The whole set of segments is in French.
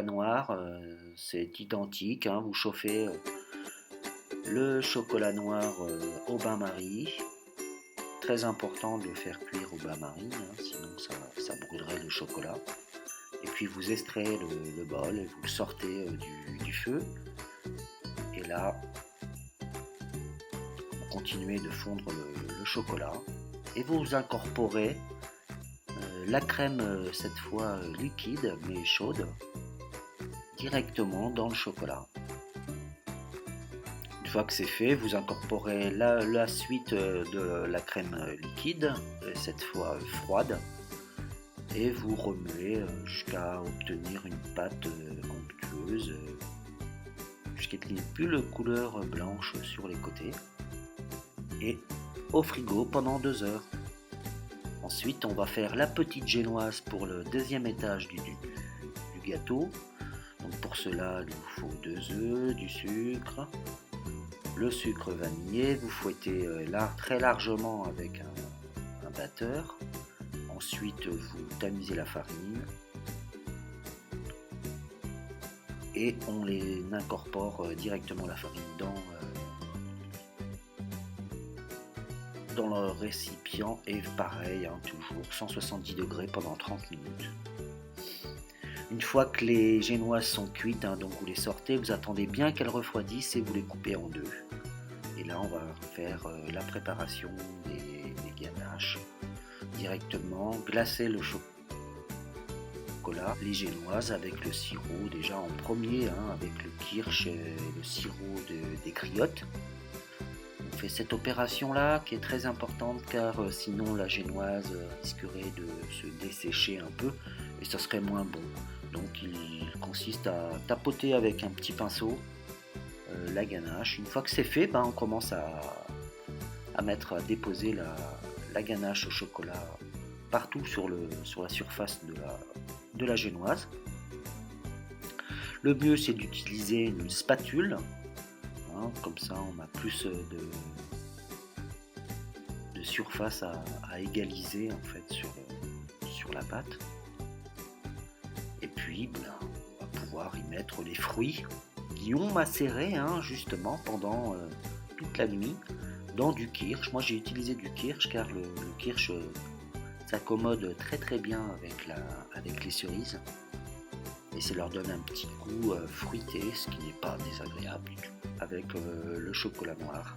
Noir, c'est identique, hein, vous chauffez le chocolat noir au bain-marie. Très important de le faire cuire au bain-marie, hein, sinon ça brûlerait le chocolat. Et puis vous extrayez le bol et vous le sortez du feu. Et là, vous continuez de fondre le chocolat et vous incorporez la crème, cette fois liquide mais chaude, directement dans le chocolat. Une fois que c'est fait, vous incorporez la suite de la crème liquide, cette fois froide, et vous remuez jusqu'à obtenir une pâte onctueuse, jusqu'à qu'il n'y ait plus de couleur blanche sur les côtés, et au frigo pendant 2 heures. Ensuite, on va faire la petite génoise pour le deuxième étage du gâteau. Donc pour cela, il vous faut 2 œufs, du sucre, le sucre vanillé. Vous fouettez très largement avec un batteur. Ensuite, vous tamisez la farine et on les incorpore directement la farine dans le récipient et pareil, hein, toujours 170 degrés pendant 30 minutes. Une fois que les génoises sont cuites, hein, donc vous les sortez, vous attendez bien qu'elles refroidissent et vous les coupez en deux. Et là, on va faire la préparation des ganaches. Directement glacer le chocolat, les génoises avec le sirop déjà en premier, hein, avec le kirsch et le sirop des criottes. On fait cette opération là qui est très importante car sinon la génoise risquerait de se dessécher un peu et ça serait moins bon. Donc il consiste à tapoter avec un petit pinceau la ganache. Une fois que c'est fait, on commence à déposer la ganache au chocolat partout sur la surface de la génoise. Le mieux c'est d'utiliser une spatule, hein, comme ça on a plus de surface à égaliser en fait sur la pâte. Et puis on va pouvoir y mettre les fruits qui ont macéré, hein, justement pendant toute la nuit dans du kirsch. Moi j'ai utilisé du kirsch car le kirsch s'accommode très très bien avec les cerises et ça leur donne un petit goût fruité, ce qui n'est pas désagréable du tout avec le chocolat noir.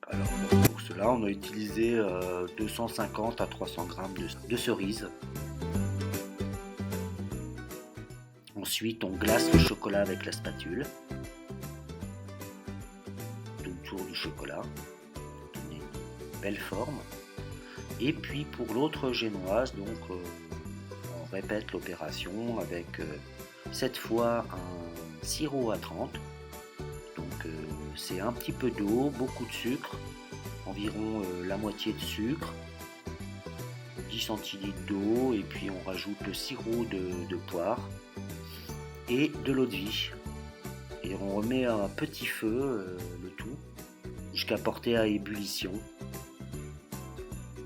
Alors pour cela on a utilisé 250 à 300 grammes de cerises. Ensuite on glace le chocolat avec la spatule autour du chocolat, donner une belle forme. Et puis pour l'autre génoise, donc on répète l'opération avec cette fois un sirop à 30. Donc c'est un petit peu d'eau, beaucoup de sucre, environ la moitié de sucre, 10 centilitres d'eau et puis on rajoute le sirop de poire et de l'eau de vie. Et on remet à un petit feu le tout jusqu'à porter à ébullition.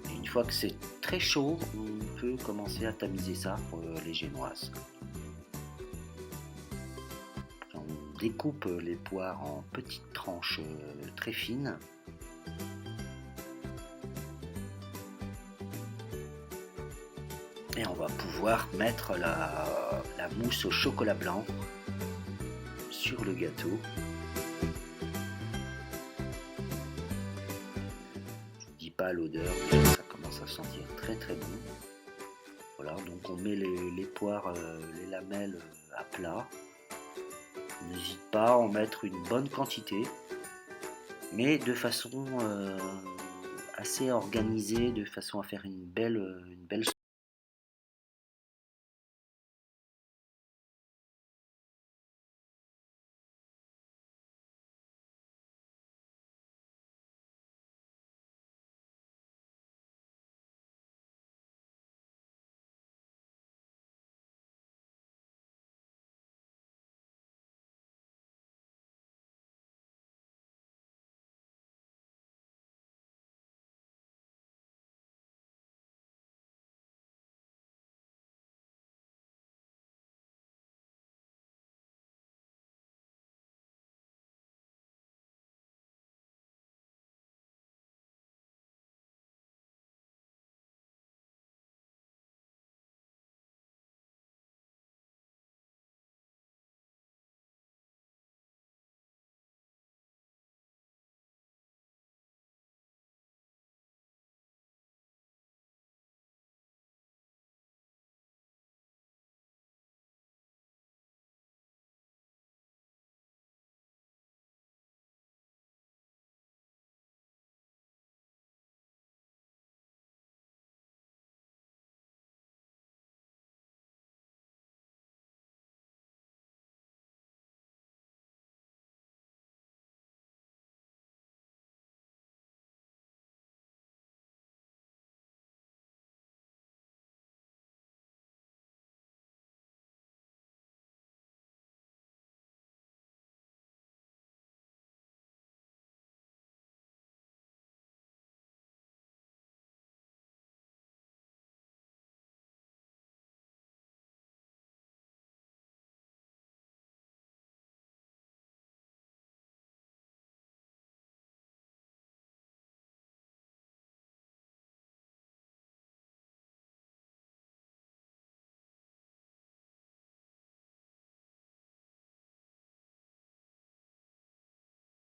Et une fois que c'est très chaud, on peut commencer à tamiser ça pour les génoises. On découpe les poires en petites tranches très fines. Et on va pouvoir mettre la mousse au chocolat blanc sur le gâteau. Je ne dis pas l'odeur, mais ça commence à sentir très très bon. Voilà, donc on met les poires, les lamelles à plat. N'hésite pas à en mettre une bonne quantité, mais de façon assez organisée, de façon à faire une belle